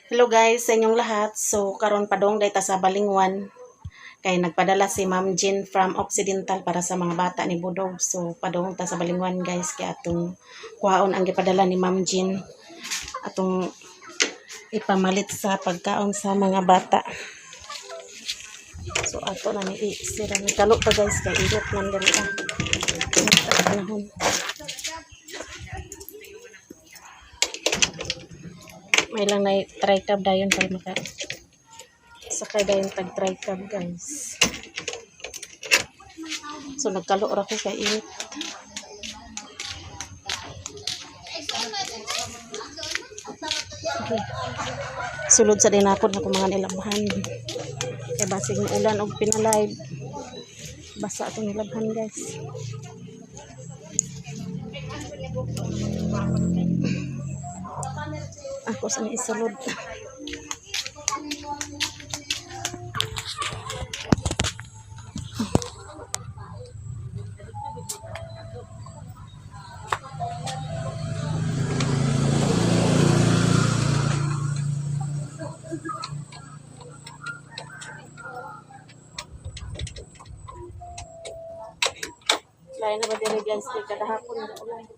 Hello guys sa inyong lahat. So karon padong dayta sa Balingwan kay nagpadala si Ma'am Jean from Occidental para sa mga bata ni Budog. So padong ta sa Balingwan guys kay atong kuhaon ang gipadala ni Ma'am Jean atong ipamalit sa pagkaon sa mga bata. So ato na ni isira ni kalo pa guys kay init man diri panahon. May lang na tri-cab dayon kay maka sakay dayon tag tri-cab guys. So nagkalo ra ko kay init. Okay. Sulod sa dinakod na ko mga nilabhan. Kay basig ng ulan og pinalive. Basa atong nilabhan guys. Ako sa isulod. Lain na ba diri guys kay kada hapon na ulan.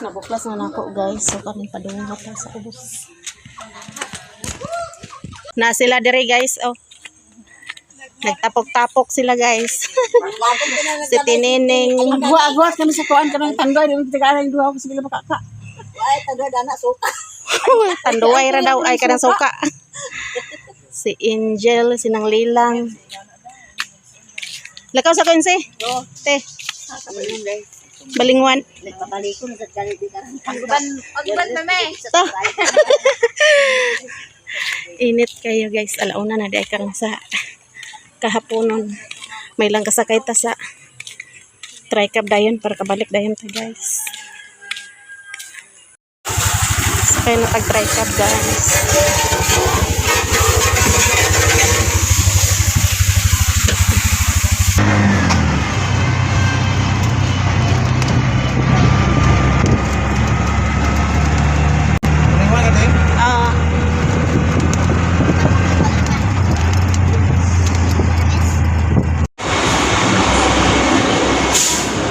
Nabuklas na nako guys, so kami padung hata sa ubos. Na sila diri guys, oh. Nagtapok-tapok sila guys. Si Tineneng. Buat kami sa kuan kanang tandoy dili kita kanang duha ko sige makaka. Ay tandoy dana suka. Tanduay ra daw ay kanang suka. Si Angel, sinang Lilang. Lakaw sa kunsi. Te. Balingwan. Nagpapaliko na sa kali di karang. Agban meme. Init kayo guys. Alauna na di ay karang sa kahaponon. May lang kasakay ta sa tri-cab dayon para kabalik dayon ta guys. Sakay na tag tri-cab guys.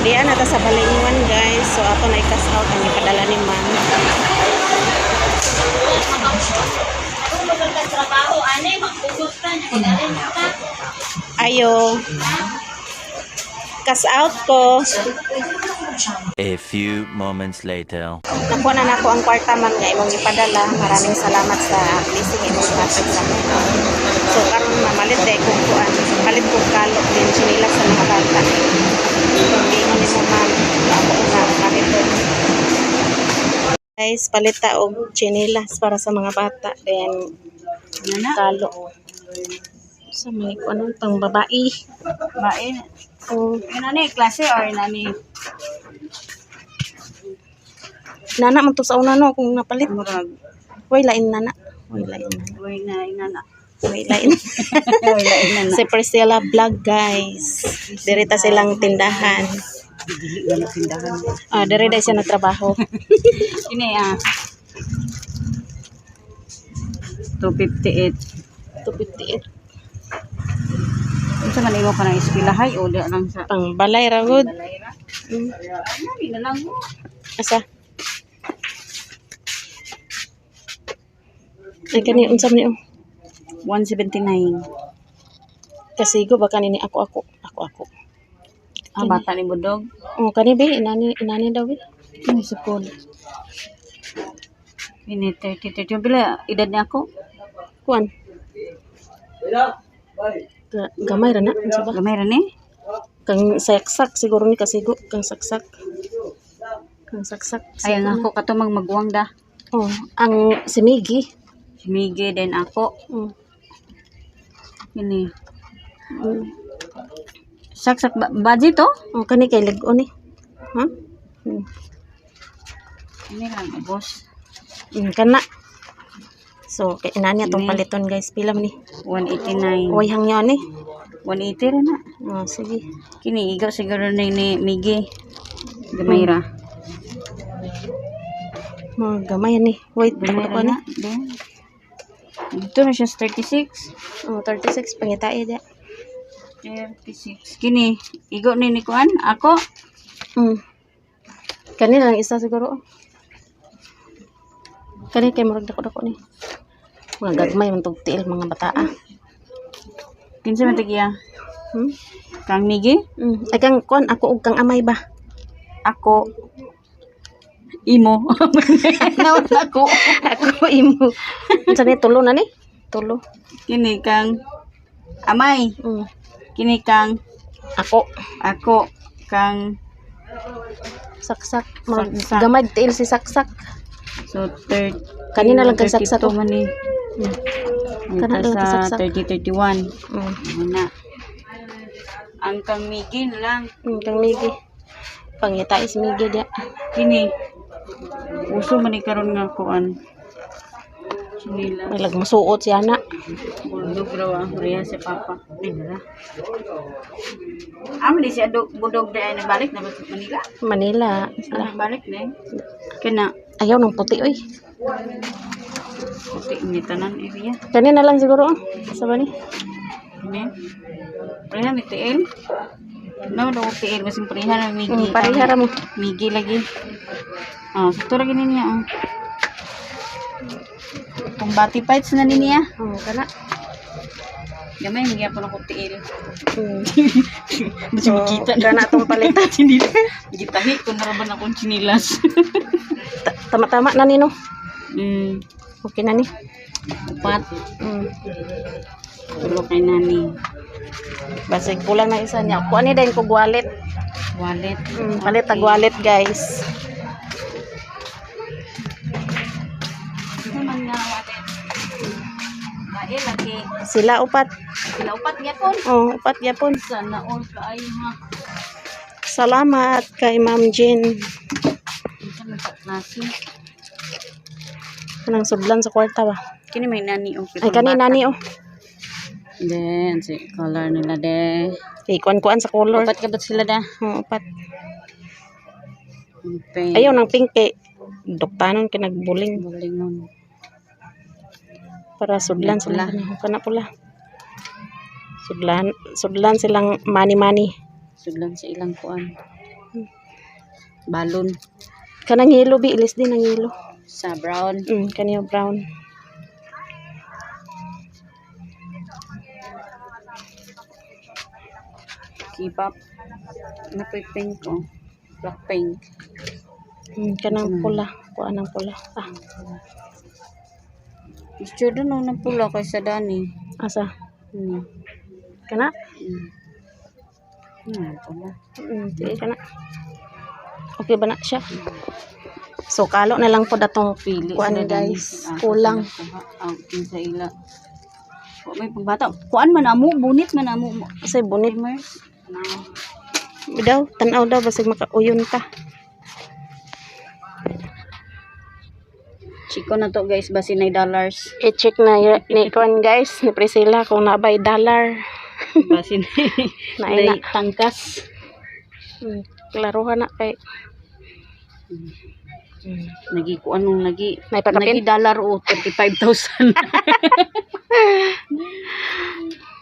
Diyan nata sa Balingwan guys. So ako na i-cash out ang ipadala ni Ma'am. Ayo. Cash out ko. A few moments later. Nakuha na nako ang kwarta man nga imong ipadala. Maraming salamat sa blessing imong ihatag sa akin. So karon mamalit day ko kuan. Palit ko kalok din sinila sa mga bata. Hindi mo ni mo Ma'am. Ako na palit ko. Guys, palita og chinilas para sa mga bata. Then kalok. Sa may kuan pang babae. Bae. Oh, Inani klase or inani nana man to sa una no kung napalit. murag. Way lain nana. Way lain nana. Uy na inana. Way lain. Uy na inana. Si Priscilla Vlog guys. Dirita silang tindahan. Dili na tindahan. Ah, diri day siya nagtrabaho. Ini 258. 258 Unsa man imo kanang eskwelahay o di lang sa pang balay ra gud. Dalayra? Mm. Ay na lang mo. Asa? Ay kani unsam ni 179. kasi go baka nini ako. Ah, bata ni Budog. Oh, kani be inani daw be. Ano sa school? Ini 30. Bila edad niya ako? Kuan. Gamay ra na unsa ba? Gamay ra ni? Kang saksak siguro ni kasigo kang saksak. Kang saksak. Ay, ang ako katumang magwang da. Oh, ang si Miggy. Si Miggy din ako. Oh. Ini. Saksak budget to? Oh, kani kay lig-on ni. Ha? Ini lang, boss. Kana. So, kay inani atong Ini. paliton guys. Pila man ni? 189. Uy, hangyo ni. 180 rin na. Oh, sige. Kini igaw siguro ni Migi. Gamay ra. Mga gamay ni. Wait, Gamay ako ra ni. na. Then, dito na siya 36. Oh, 36 pangitae dia. 36. Kini, igaw ni kuan. Ako. Kani lang isa siguro. Kani kay murag dako-dako ni. Mga gagmay man tog tiil mga bataa. Kinsa man tagiya? Kang Migi? Ay kang kon ako ug kang amay ba? Ako. Imo. Naon ako. Ako imo. Unsa ni tulo na ni? Tulo. Kini kang amay. Kini kang Ako ako. Kang saksak. Murag Saksak. gamay tiil si saksak. so 30. Kanina lang kang saksak. 32 man ni. Kana lang kang Sa saksak. 30-31. Mm. Muna. Ang kang Migi na lang. Kang Migi. Pangitae si Migi dia. Kini. Uso man ni karon nga kuan. Sinila. May lag masuot siya na. Bulldog raw ang Korea si Papa. Dira. Amo di siya budog dai na balik na ba sa Manila? Manila. Sila balik na. Kena Ayaw ng puti oy. puti ni tanan area. Kanina lang siguro. Sa ba ni? Ini. Pareha ni TL. No, do TL masing pareha na Migi. Parihara mo. Migi lagi. Ah, ito lagi niya. Oh. Kung bati fights na niya. Kana. Gamay hindi ako ng TL. Mas So, makita kana tong palitan. Gitahi ko na raban akong chinilas. Tama-tama na ni no. Okay na ni. Upat. Mm. Tulo kay nani. Basig kulang na isa niya. Kuha ni din ko wallet. Wallet. Palit tag wallet guys. Ano man nga wallet? Bae lagi. Sila upat. Sila upat gyapon. Oh, upat yapon. Sana all kaayo ha. Salamat kay Ma'am Jean. Isa man sa klase. Kanang sudlan sa kwarta ba? Kini may nani o. Ay kani nani oh. Then, si color nila de. Kay kuan-kuan sa color. Upat ka ba sila da? Upat. Pink. Ayaw ng pink kay doktanon kinagbuling Bulingon. para sudlan Pula. sila. Kana pula. Sudlan silang mani-mani. Sudlan sa ilang kuan. Balon. Kanang yellow bi ilis din ang yellow. Sa brown. Kaniyo brown. K-pop. Napoy pink oh. Black pink. Kanang pula. Kuan ang pula. Picture doon ng pula kay sa Dani. Asa? Kana? Pula. Sige kana. Okay ba na siya? So kalo na lang po datong Pili kuan sila, Dani. guys. Kulang. Ang sa ila. Wa may pangbata. Kuan man amo, bunit man amo. Kasi bunit. Timers. Daw, tanaw daw basig makauyon ta. Chiko na to guys, basi na dollars. I-check na ni kuan guys, ni Priscilla kung nabay dollar. Basi na. Naina. Tangkas. Klaruhan na kay Nagi ko anong nagi Naipakapin? nagi dollar o 35,000.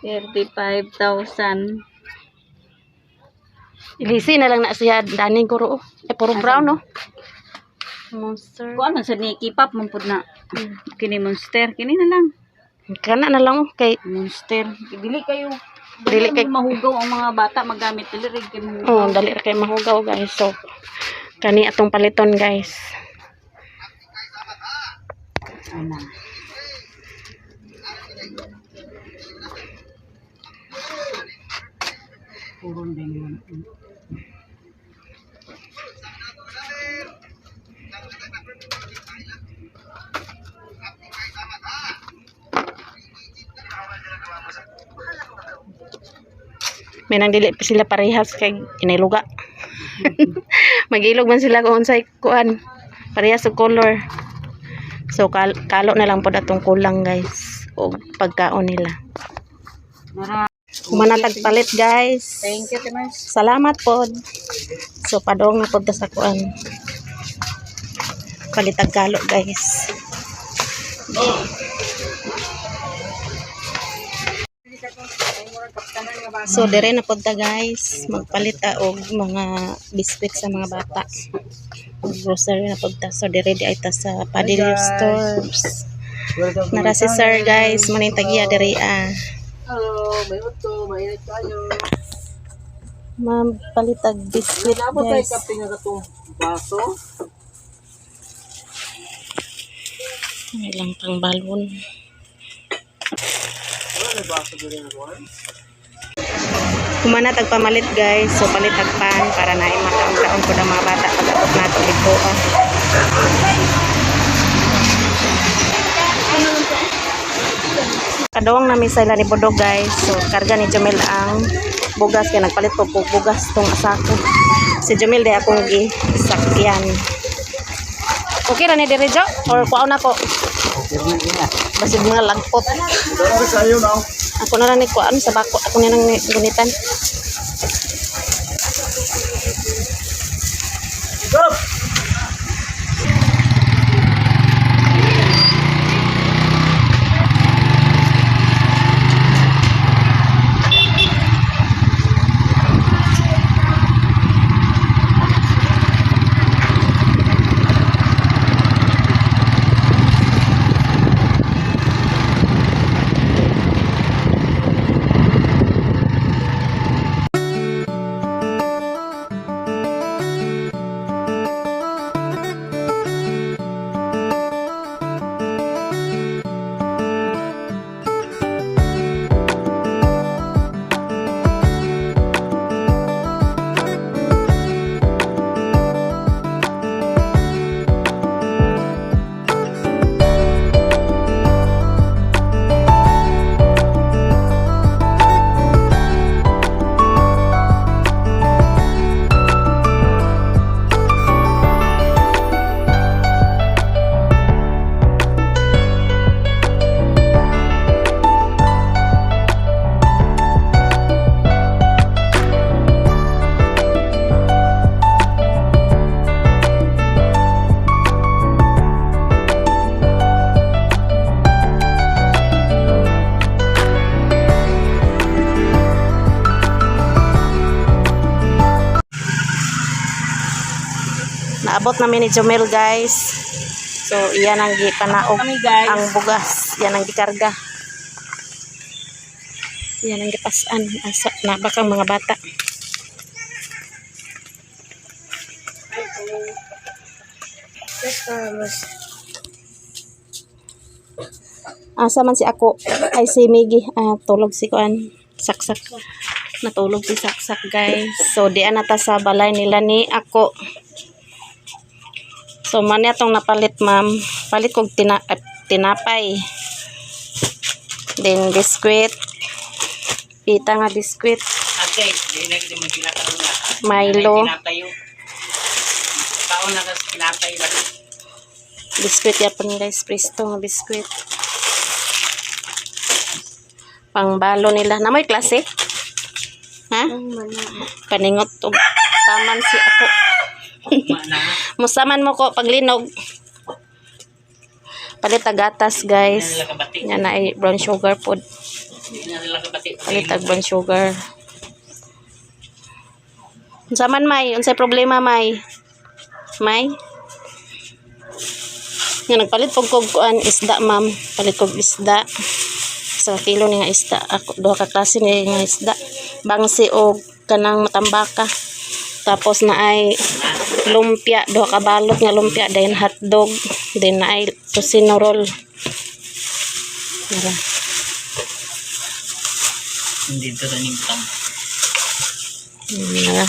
35,000. ilisi na lang na siya daning kuro. Puro brown no. Monster. Kuan man sa ni K-pop man pud na. Kini monster, kini na lang. Kana na lang kay Monster. Dili kayo. Dili kay- mahugaw ang mga bata magamit dili rig kay mahugaw. dali ra kay mahugaw guys. So kani atong paliton guys. Ana. Purong din yun. May nang dili pa sila parehas kay iniluga. Magilog man sila kung unsay kuan. Parehas og color. So kalo na lang po atong kulang guys og pagkaon nila. Humanatag palit guys. Thank you, Timers. Salamat po. So padong na po ta sa kuan. Palitag kalo guys. So dire na po ta guys. Magpalit ta og mga biskwit sa mga bata. Grocery na po ta. So dire di ay ta sa Padilla Stores. Nara si sir guys. Manintagya dire Hello, may uto, mainit tayo. Ma'am, palitag biskwit Nabot tayo guys. kape nga itong baso. Ilang pang balon. Wala na baso din na kuhan. Humana tagpamalit guys. So palitag pan para na makaon-kaon ko ng mga bata pag-abot nato dito. Kadawang namin sa ila ni Budog guys. So karga ni Jomel ang bugas kaya nagpalit po bugas tong asako. Si Jomel day akong gisakyan. Okay ra ni dire Jo or kuaon ako? Basig mga langkot. Ako na lang ni kuan sa bako ako na nang gunitan. Naabot namin ni Jomel guys. So iyan ang gipanaog Kami, guys. ang bugas. Yan ang gikarga. Yan ang gipasan asa na bakang mga bata. Asa man si ako ay si Miggy tulog si kuan saksak natulog si saksak guys. So diyan na ta sa balay nila ni ako. So man atong napalit ma'am. Palit kog tinapay. Then biskwit. Pita nga biskwit. Okay, di na kita magkinakaroon na. Milo. Tayo. Taon na kasi kinapay ba? Biskwit yapon guys. Presto nga biskwit. Pangbalo nila. Namoy klase? Ha? Paningot og taman si ako. Musaman mo ko paglinog. Palit gatas guys. Yan na ay brown sugar food. Palit brown sugar. Musaman may, unsay problema may? May? Nga nagpalit pog kog kuan isda ma'am. Palit kog isda. Sa kilo ni nga isda. Ako duha ka klase ni nga isda. Bangsi og kanang matambaka. Tapos na ay lumpia, duha ka balot nga lumpia, then hotdog, then na ay tocino roll. Nara. Dito sa nintang. Nara.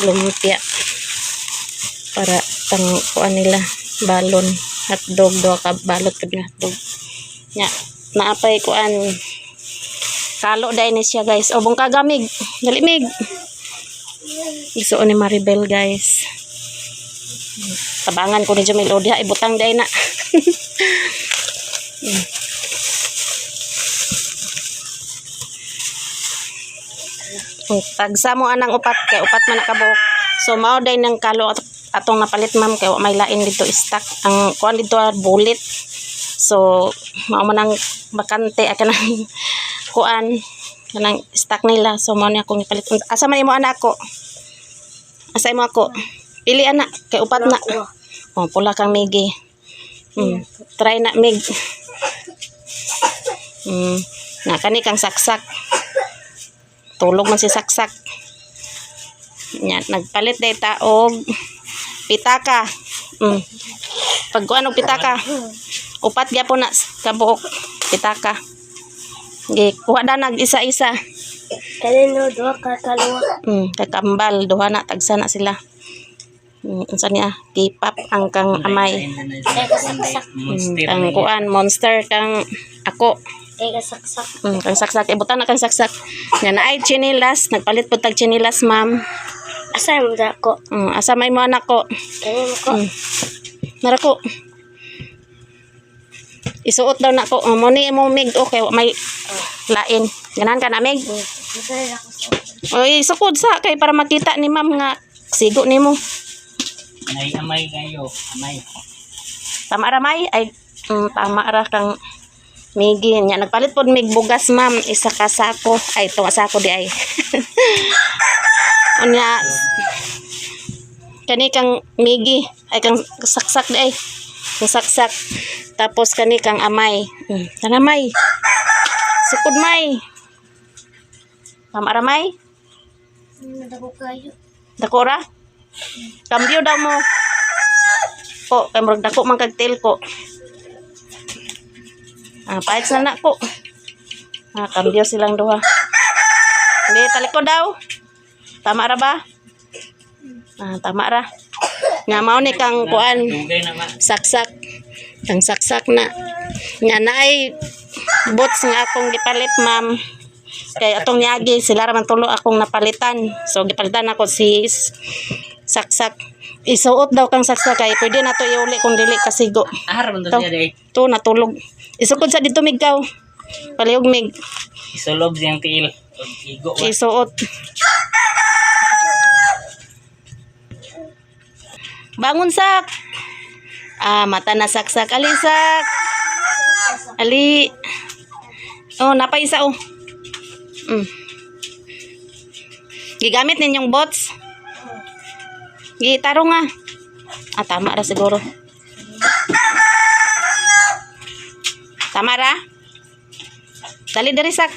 Lumpia. Para tang kuan nila balon, hotdog, duha ka balot kad nga hotdog. Nya, naapay kuan kalo dai ni siya guys. O bong kagamig, dali mig. Isuon ni Maribel guys. Tabangan ko ni Jumil o diha ibutang day na. Tagsa mo anang upat kay upat man nakabuok. So mao day nang kalo atong napalit ma'am kay wa may lain dito stock. Ang kuan dito bullet. So mao man ang bakante kanang kuan kanang stock nila. So mao ni akong ipalit. Asa man imo anak ko? Asa imo ako? Pili anak kay upat na. Oh, pula kang migi. Try na mig. Na kani kang saksak. Tulog man si saksak. Nya nagpalit day ta og pitaka. Pag kuan og pitaka. Upat gyapon na kabuok pitaka. Gi kuha na nag isa-isa. Kanino duha ka kaluwa. Kakambal duha na tagsa na sila. Unsa niya? Kipap ang kang amay. Saksak. Kang kuan monster kang ako. Saksak. Kang saksak ibutan na kang saksak. Nga naay chinilas, nagpalit pud tag chinilas ma'am. Asa mo dako? Asa may mo anak ko? Kanino ko? Nara ko. Isuot daw na ko. Mo ni mo mig okay may lain. Ganan ka na mig. Oy, sukod sa kay para makita ni ma'am nga sigo nimo. Nay amay kayo, amay. Tama ra may ay tama ra kang migi nya nagpalit pod mig bugas ma'am isa ka sako ay to sako di ay. Unya kani kang migi ay kang saksak di ay. Kang saksak tapos kani kang amay. Tana may. Sukod may. Tama ra may. Nadako kayo. Dako ra? Kambyo daw mo. Po, kay murag dako man kag tail ko. Pahit na ko. Kambyo silang duha. Hindi, talikod daw. Tama ra ba? Tama ra. Nga mao ni kang kuan. Dugay na ma. Saksak. Kang saksak na. Nga naay boots nga akong gipalit ma'am. Kay atong niagi sila ra man tulo akong napalitan. So gipalitan ako si saksak. Isuot daw kang saksak kay pwede na to iuli kung dili kasigo. Ahar man to siya day. To natulog. Isukod sa dito migkaw. Palihog mig. Isulob siyang tiil. Igo ba? Isuot. Bangon sak. Mata na saksak. Ali sak. Ali. Oh, napay isa oh. Gigamit ninyong bots. Gitaro nga. Tama ra siguro. Tama ra? Dali diri sak.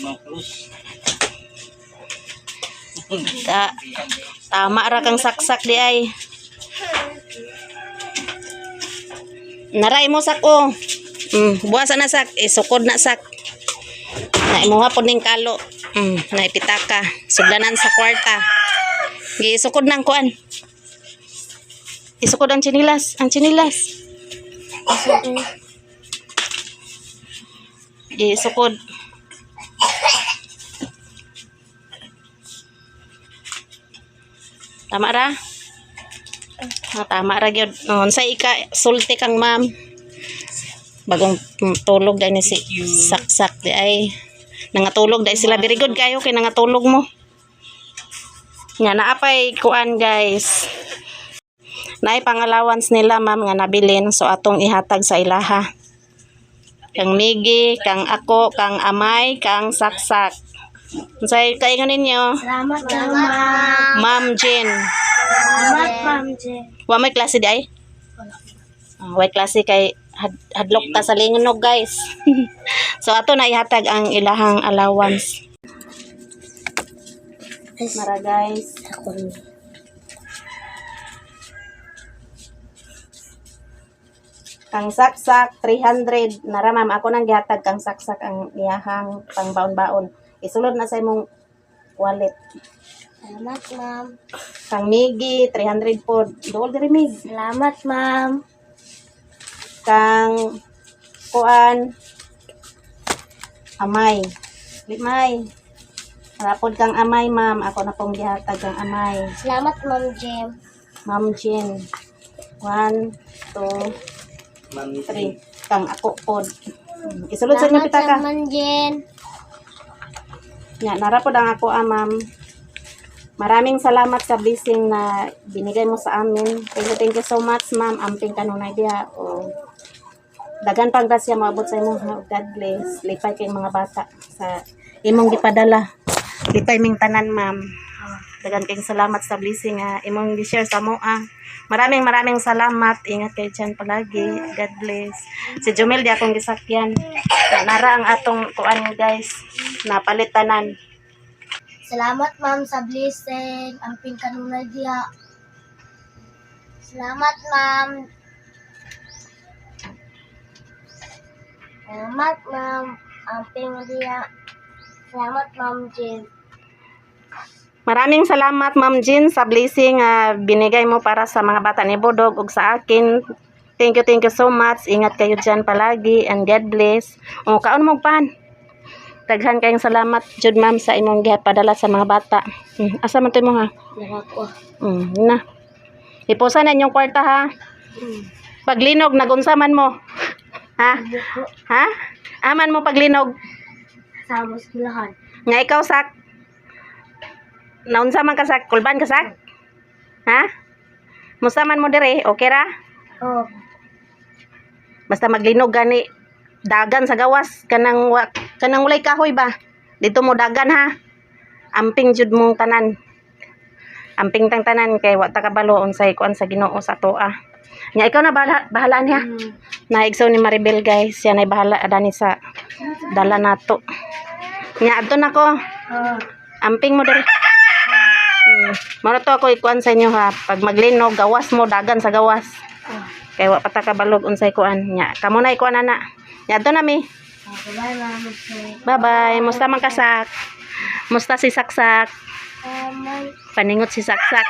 Mga krus. Tama ra kang saksak di ay. Naray mo sak oh. Buwasan na sak. Sukod na sak. Na imuha po ning kalo. Na ipitaka. Sugdanan sa kwarta. Gisukod ng kuan. Isukod ang chinilas. Ang chinilas. Gisukod. Tama ra? Tama ra gyud. Sa ika sulti kang ma'am. Bagong tulog dahil ni si saksak di ay nangatulog dahil sila very good kayo kay nangatulog mo nga naapay kuan guys naay pang-allowance nila ma'am nga nabilin so atong ihatag sa ilaha kang migi kang ako kang amay kang saksak unsay kaingon ninyo Salamat ma'am. Ma'am Jen Salamat ma'am Jen. wa may klase di ay way klase kay hadlok ta sa lingonog guys. So ato na ihatag ang ilahang allowance. Mara guys. Kang saksak 300 nara ma'am ako nang gihatag kang saksak ang iyahang pangbaon-baon. Isulod na sa imong wallet. Salamat ma'am. Kang migi 300 pod. Dool diri mig. Salamat ma'am. Kang kuan amay limay Rapod kang amay, ma'am. Ako na pong gihatag kang amay. Salamat, Ma'am Jem. Ma'am Jean. 1, 2, 3. Kang ako pod. Isulod sa inyo Salamat, pitaka. Ma'am Jen. Nya, narapod ang ako, ma'am. Maraming salamat sa blessing na binigay mo sa amin. Thank you so much, ma'am. Amping kanunay diha. O, dagan pang grasya maabot sa imo. God bless. Lipay kay mga bata sa imong gipadala. Lipay ming tanan, ma'am. Dagan kayong salamat sa blessing imong gi-share sa mo. Maraming salamat. Ingat kayo dyan palagi. God bless. Si Jumel di akong gisakyan. Nara ang atong kuan guys. Napalitanan. Salamat, Ma'am, sa blessing. Amping kanunay diha. Salamat, Ma'am. Salamat, Ma'am. Amping diha. Salamat, Ma'am Jen. Maraming salamat, Ma'am Jean, sa blessing binigay mo para sa mga bata ni Budog ug sa akin. Thank you so much. Ingat kayo dyan palagi and God bless. O, kaon mo pan. Daghan kayong salamat, Jud, ma'am, sa imong gipadala sa mga bata. Asa man to mo ha? Nakako. Na. Ipusa na inyong kwarta ha. Paglinog, nagunsa man mo. Ha? Ha? Aman mo paglinog. Sa muskilahan. Nga ikaw, sak. Naunsa man ka, sak? Kulban ka, sak? Ha? Musta man mo dire? Okay ra? Oh. Basta maglinog gani. Dagan sa gawas. Kanang walay kahoy ba? Dito mo dagan ha. Amping jud mong tanan. Amping tang tanan kay wa ta kabalo unsay kuan sa Ginoo sa toa. Nya ikaw na bahala niya. Naigsaw ni Maribel guys. Yan ay bahala adani sa dala nato. Nya adto nako. Amping mo diri. Mara to ako ikuan sa inyo ha. Pag maglinog gawas mo dagan sa gawas. Kay wa pa ta kabalog unsay kuan nya. Kamo na ikuan ana. Nya adto na mi. Bye, Ma'am Jen. Bye-bye. Musta man kasak? Musta si Saksak? Paningot si Saksak.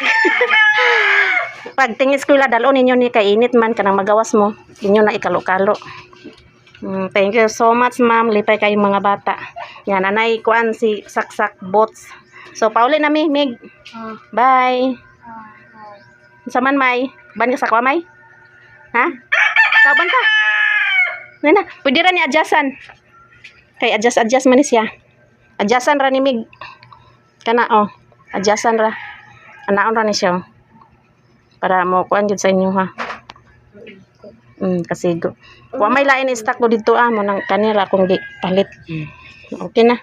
Pag tingis ko ila dalon ninyo ni kainit man kanang magawas mo. Inyo na ikalo-kalo. Thank you so much, ma'am. Lipay kayong mga bata. Yan, nanay kuan si Saksak bots. So, pauli na mi, Mig. Bye. Saman, May? Ban ka sa kwa, May? Ha? Tauban ka? Nana, pwede ra ni adjustan. Kay adjust man ni siya. Adjustan ra ni Mig. Kana oh, adjustan ra. Anaon ra ni siya. Para mo kuan jud sa inyo ha. Kasigo. Wa may lain stock ko dito mo nang kanila kung di palit. Okay na.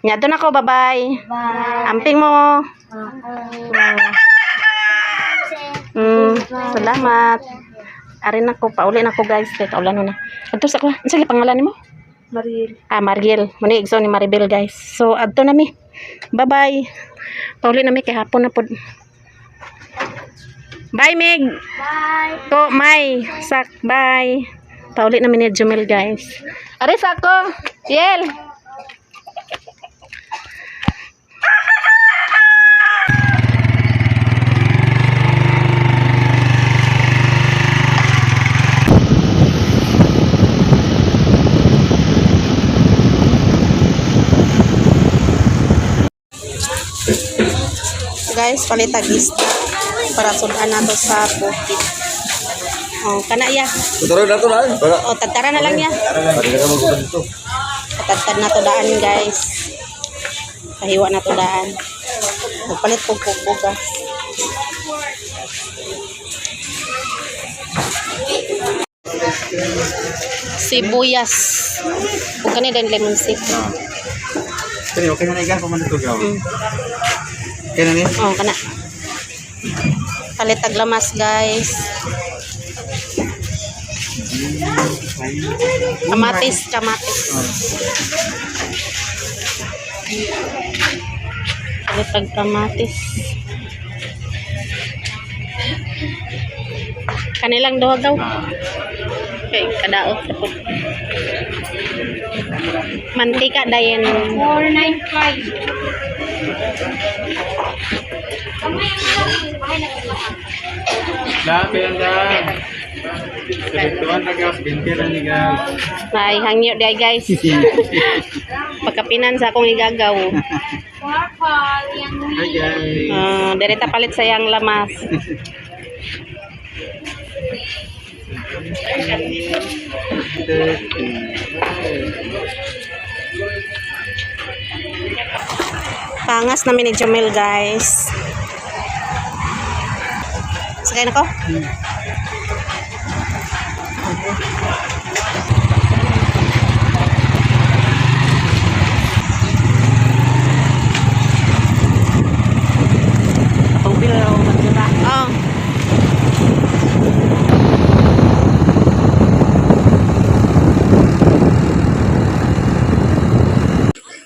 Nya doon ako, bye-bye. Bye. Amping mo. Salamat. Arin ako, pauli na ko guys. Kaya kaulan na. Adto sa ko. Sige, pangalan mo? Mariel. Mariel. Muna igso ni Maribel guys. So, adto na mi. Bye-bye. Pauli na mi kay hapon na po. Bye, Mig. Bye. To, May. Sak, bye. Pauli na mi ni Jumel guys. Aris ako. Yel. Guys, palitagista para sudan nato sa bukid. Oh, kana ya. Tutuloy na ito na. Para. Oh, tagtara na lang ya. Pwede ka magbukan dito. Patagtad na to daan, guys. Kahiwa na to daan. Magpalit po bugas. Sibuyas. Kung kanina din lemon sip. Pero okay na na iga. Paman ito gawin. Okay na niya. Oh, kana. Palit taglamas, guys. Kamatis. Palit tag kamatis. Kanilang daw daw. Okay, kadaot sa po. Mantika dayon 495. Lahat yan dyan. Tuwan na gas. Bintiran ni gas. Ay hangyo day guys. Pagkapinan sa akong igagaw. Hi guys. Direta palit sa yang lamas. Pangas namin ni Jamil, guys. Sakay na ko? Oh.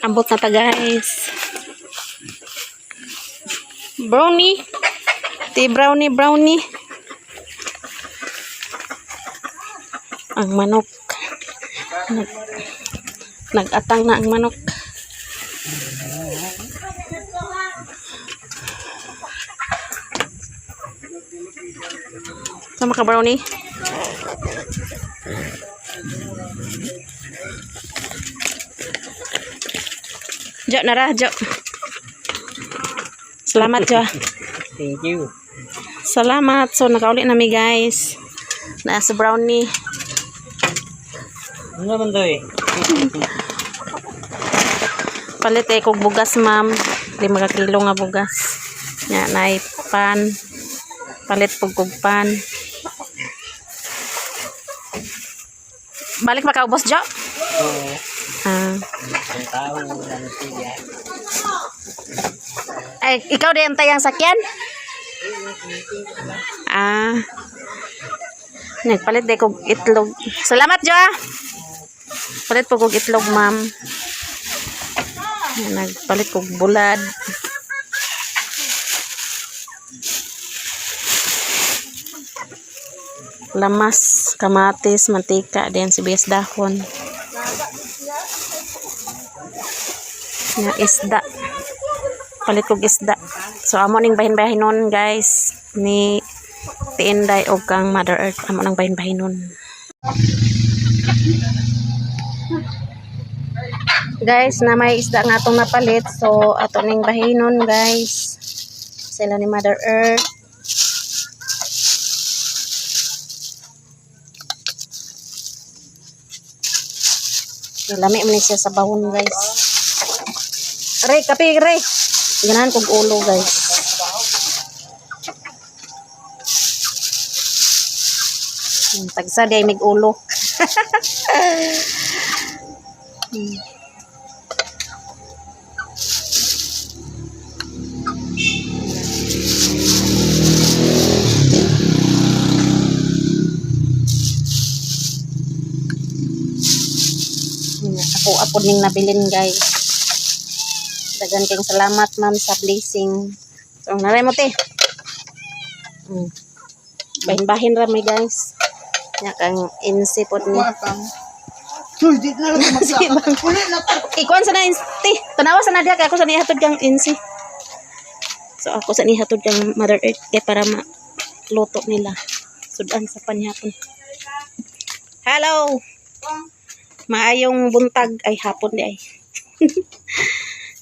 Ambot na ta, guys. Brownie. Brownie. Ang manok. Nag-atang na ang manok. Sama ka, brownie? Jo, nara, Jo. Salamat, Jo. Thank you. Salamat. So, nakauli nami, guys. Nasa brownie. Ano naman to eh? Palit kog bugas, ma'am. 5 kilo nga bugas. Nya, nay pan. Palit kog pan. Balik makaubos, Jo? Oo. Ah. Ang tao ng tiya. Ay, ikaw din ang tayang sakyan? Ah. Nagpalit din kog itlog. Salamat, Jo. Palit po kog itlog, ma'am. Nagpalit kog bulad. Lamas, kamatis, mantika, din sibuyas dahon. Na isda. Palit kog isda. So amo ning bahin-bahinon, guys, ni Tiinday og kang Mother Earth. Amo nang bahin-bahinon. Guys, na may isda nga atong napalit. So ato ning bahinon, guys. Sila ni Mother Earth. Lami man siya sa bahon, guys. Ray, kape, Ray. Ganahan kog ulo, guys. Tagsa di ay mig ulo. Ako ning nabilin, guys. Dagan kayong salamat, ma'am, sa blessing. So, naray mo, te. Bahin-bahin rami, guys. Nya kang insi pod ni. Ikuan sa na insi. Tanawa sa na diha kay ako sa nihatod kang insi. So ako sa nihatod kang Mother Earth kay para maluto nila. Sudan sa panihapon. Hello. Maayong buntag ay hapon di ay.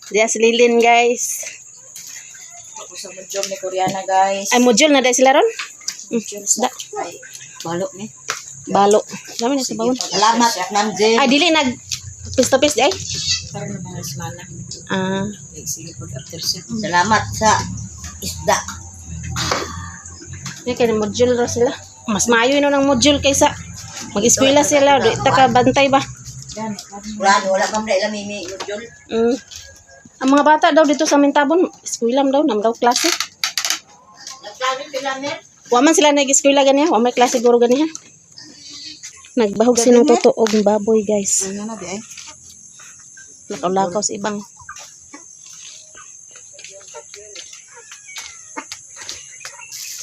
Diya si Lilin, guys. Ako sa module ni Koreana, guys. Ay module na dahil sila ron. Da. Ay, balo ni. Balo. Dami na sa bawon. Salamat, Ma'am Jen. Ay dili nag pis-to-pis di ay. Para na mga semana. Ah. Sige po after siya. Salamat sa isda. Yan kaya module raw sila. Mas maayo yun ng module kaysa mag-eskwela sila. Di ka bantay ba? Wala pa mga ilang mimi module. Ang mga bata daw dito sa Mintabon, eskwela daw, nam daw klase. Nagklase sila ni. Wa man sila nag-eskwela ganiya, wa may klase guro ganiya. Nagbahog sinong totoog baboy, guys. Ano na di ay? Lakaw-lakaw sa ibang.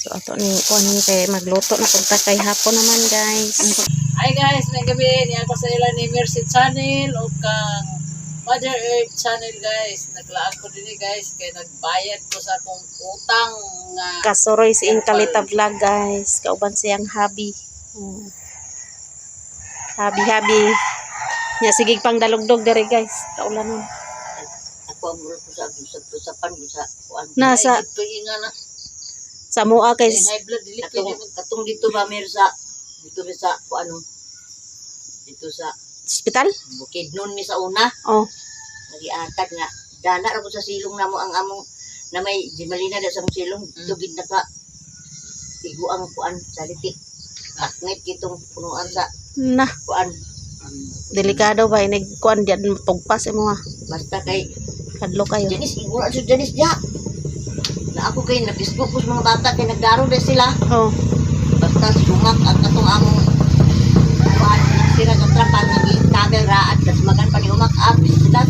So ato ni kuan ni kay magluto na punta kay hapon naman, guys. Hi guys, may gabi niya ako sa ila ni Mercy Channel o kang Mother Earth Channel, guys. Naglaan ko din guys kay nagbayad ko sa akong utang nga Kasuroy si Inkalita Vlog, guys. Kauban siyang hobby. Habi. Nya sige pang dalugdog dere, guys. Kaulan nun. kuan mo sa pan mo sa kuan. Nasa- Ay, dito nga na. Sa mua kay Kay high blood dili pwede katong dito ba mer sa dito mi sa kuan dito sa hospital? Bukidnon mi sa una. Oh. Nagiatag nga dana ra ko sa silong namo ang among na may gimalina da sa mong silong tugid na ka igo ang kuan sa litik. Aknet kitong punuan sa Na, kuan. delikado ba inig kuan diyan tugpas imo ha. Basta kay Kadlo kayo. Janis, igura sa Janis diya. Na ako kay na Facebook ko sa mga bata kay nagdaro na sila. Oh. Basta sumak ang katong among kuan sira ka trapan naging tabel ra at tas magan pa ni umak up sila.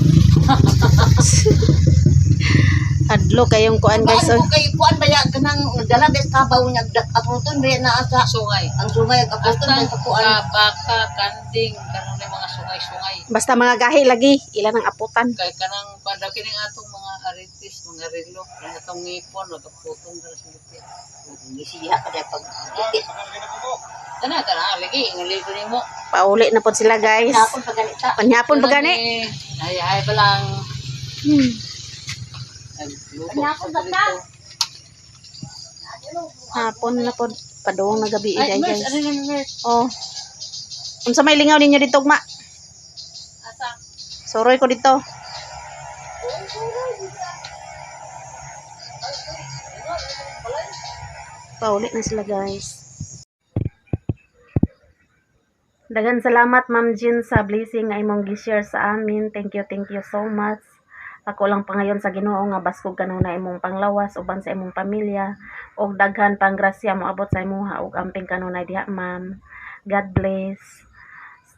Kadlo kayong kuan guys. Kuan Oh. ko kay kuan baya kanang dala bes kabaw nya aputon be na asa sungay. Ang sungay aputon be sa kuan. Baka, kanding, kanang may mga sungay-sungay. Basta mga gahi lagi, ilan ang aputan. Kay kanang pada kining atong mga aritis, mga relo, ang atong ngipon nagaputong dala sa lupit. Gisiya kada pag Kana lagi ngali ko nimo. Pauli na po sila guys. Hapon pa ganita. Panyapon pa gani. Ay pa lang. Panyapon ba ka? Hapon na po. Padong na gabi Ay, iday Mers, guys. ano na Mers? Oh. Unsa may lingaw ninyo dito ugma? Asa? Soroy ko dito. Pauli na sila guys. Dagan salamat Ma'am Jean sa blessing nga imong gi-share sa amin. Thank you so much. Ako lang pangayon sa Ginoo nga baskog kanuna imong panglawas uban sa imong pamilya ug daghan pang grasya moabot sa imuha ug amping kanunay diha ma'am. God bless.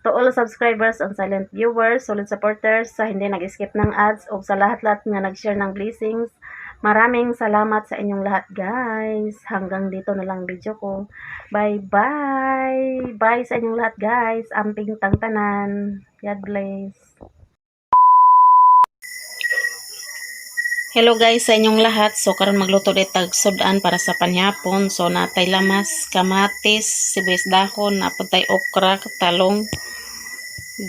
To all subscribers and silent viewers, solid supporters sa hindi nag-skip ng ads ug sa lahat-lahat nga nag-share ng blessings. Maraming salamat sa inyong lahat guys. Hanggang dito na lang video ko. Bye-bye. Bye sa inyong lahat guys. Amping tangtanan. God bless. Hello guys sa inyong lahat. So karon magluto dit tag sudan para sa panyapon. So natay lamas, kamatis, sibuyas dahon, napod tay okra, talong,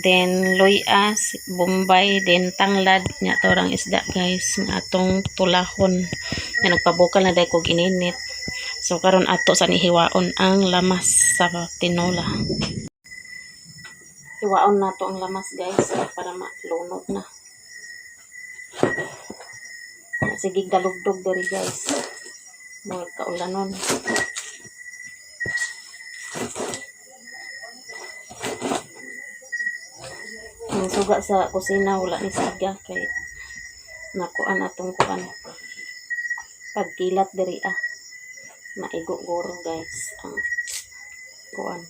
then luyas, bombay, then tanglad nya torang isda guys nga atong tulahon. Nga nagpabukal na day kog ininit. So karon ato sa nihiwaon ang lamas sa tinola. Hiwaon nato ang lamas guys para malunod na. Sige galugdog diri guys. Mga kaulanon. Ang suga sa kusina wala ni saga kay nakuan atong kuan. Pagkilat diri maigo guro guys ang kuan.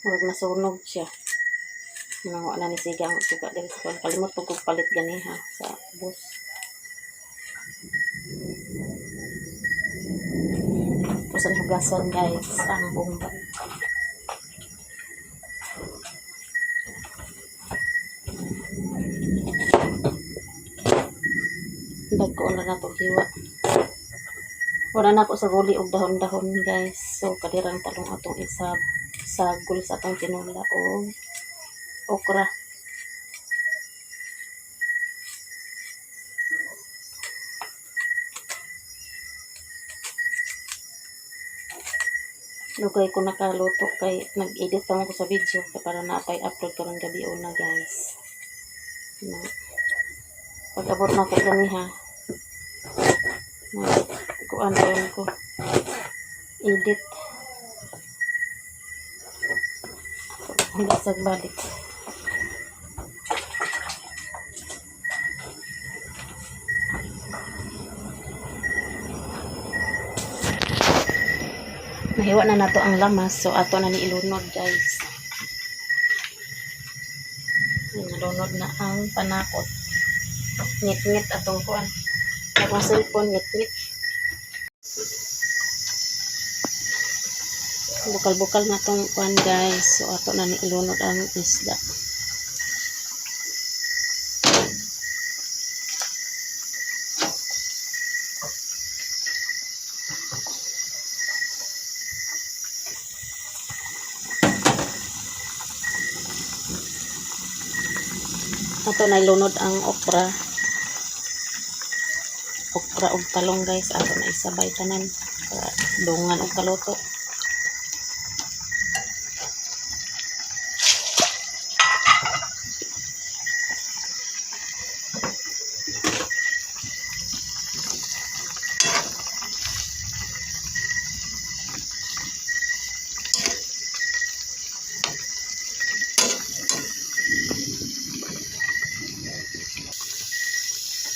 Huwag nasunog siya. Nangawa na ni Siga ang suga dahil sa kuwan. Kalimot pag palit gani ha sa bus. Tapos ang hugasan guys ang bombay. Dagko na na to hiwa. Wala na ako sa guli og dahon-dahon guys. So kadirang talong atong isab sagol sa atong tinola o okra. Lugay ko nakaluto kay nag-edit pa ko sa video kay para napay upload karong gabi una guys. Na pag-abot na ko gani ha. Kuan ko edit. Basag balik. Nahiwa na nato ang lamas so ato na ni ilunod guys. Nalunod na ang panakot. Ngit-ngit atong kuan. Ang cellphone ngit-ngit. Bukal-bukal na tong kuan guys. So ato na ni ilunod ang isda. Ato na ilunod ang okra. Okra og talong guys. Ato na isabay tanan. Para dungan og kaluto.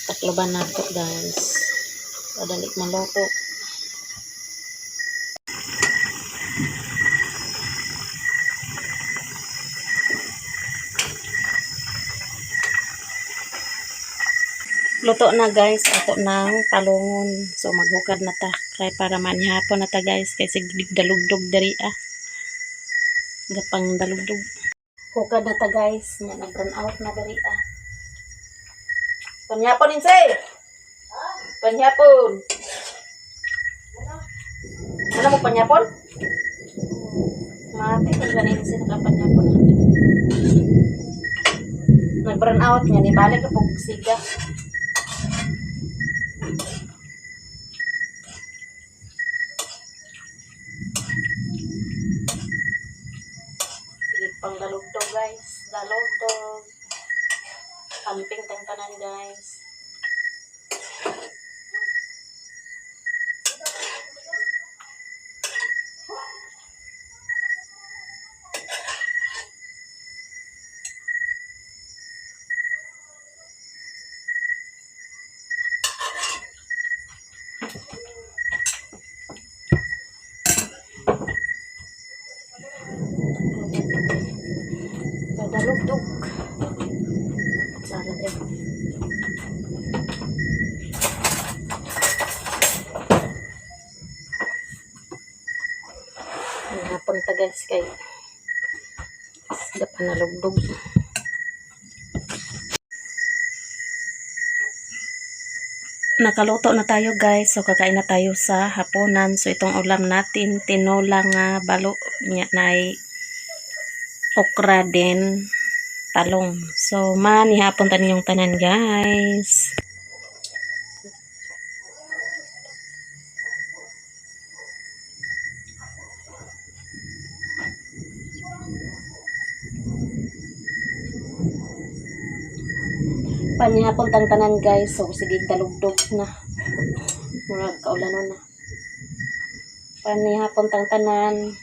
Takloban nato guys. Padali maluto. Luto na guys, ato ng talungon. So maghukad na ta kay para manihapon na ta guys kay sigdig dalugdog diri Gapang dalugdog. Hukad na ta guys, nya nag-run out na diri Panyapon insay. Panyapon. Ano mo panyapon? Mati kung ganin si nakapanyapon. Nag-run out nya ni balik pug siga. Pang dalugdog guys, dalugdog. Camping tanan guys. Dalugdog. Salad hapon ta guys kay dapat nalugdog. Nakaluto na tayo guys. So kakain na tayo sa hapunan. So itong ulam natin tinolang balo nya nay okra din talong. So manihapon ta ninyong tanan guys. Panihapon tang tanan guys. So sige dalugdog na. Murag kaulanon na. Panihapon tang tanan.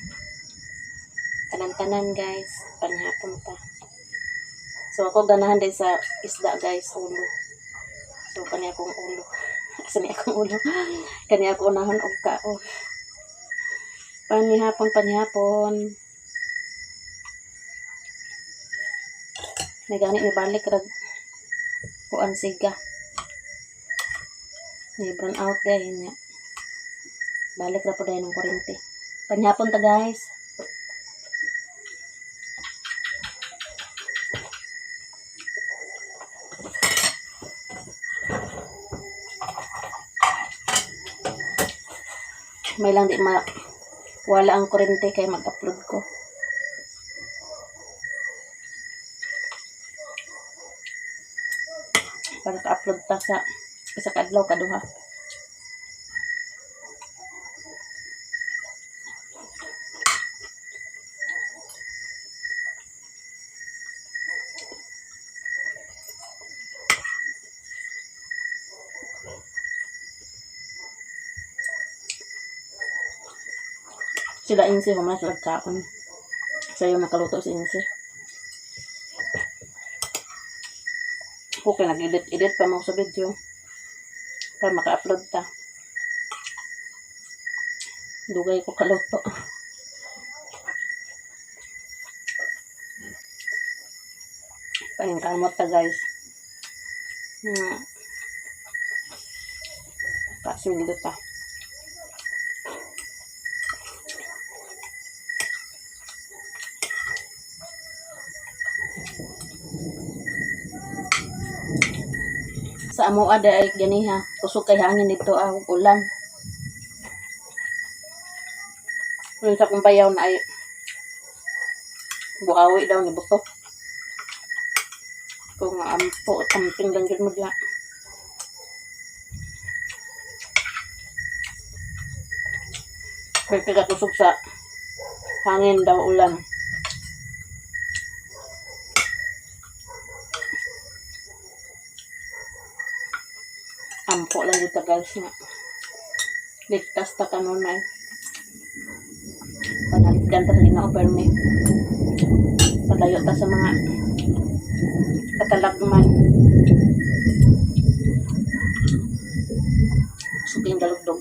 Tanan-tanan guys. Panihapon ta. So ako ganahan din sa isda guys, ulo. So kani akong ulo. Asa ni akong ulo? Kani ako unahon og kao. Panihapon. Nagani ni balik rag kuan siga. Ni burn out dahil niya. Balik ra po dahil ng kuryente. Panihapon ta guys. May lang di wala ang kuryente kaya mag-upload ko. Para ka-upload ta sa isa kadlaw kaduha. Sila insi human sila kaon. Sayo nakaluto si insi. Okay, nag-edit pa mo sa video para maka-upload ta. Dugay ko kaluto. Paningkamot ta guys. Kasildo ta. Sa amo ada ay gani ha, kusog kay hangin dito ulan. Kung sa kong bayaw na ay buhawi daw ni buto. ko nga ampo, camping lang yun mo diya. Pwede katusog sa hangin daw ulan. Ampo lang dito guys nga. Ligtas ta kanunan. Panaligdan ta sa ginoo permi. Palayo ta sa mga katalagman. Suking dalugdog.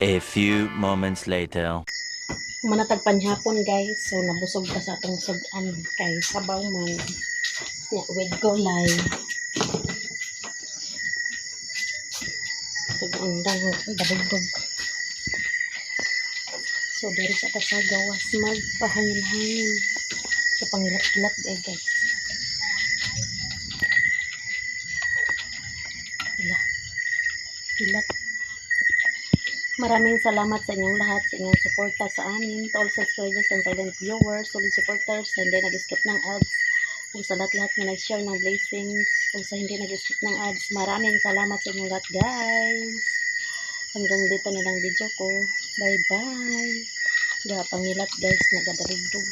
A few moments later. Manatag panhapon guys, so nabusog pa sa atong sudan kay sabaw man ya with gulay. Tugundang dabugdog. So diri sa sa gawas magpahangin-hangin sa pangilat-ilat guys. Ilat. Maraming salamat sa inyong lahat, sa inyong suporta sa amin, to all subscribers and silent viewers, solid supporters, sa hindi nag-skip ng ads, kung sa lahat na nag-share ng blessings, kung sa hindi nag-skip ng ads, maraming salamat sa inyong lahat guys. Hanggang dito na lang video ko. Bye bye. Pangilat guys, nagadaligdog.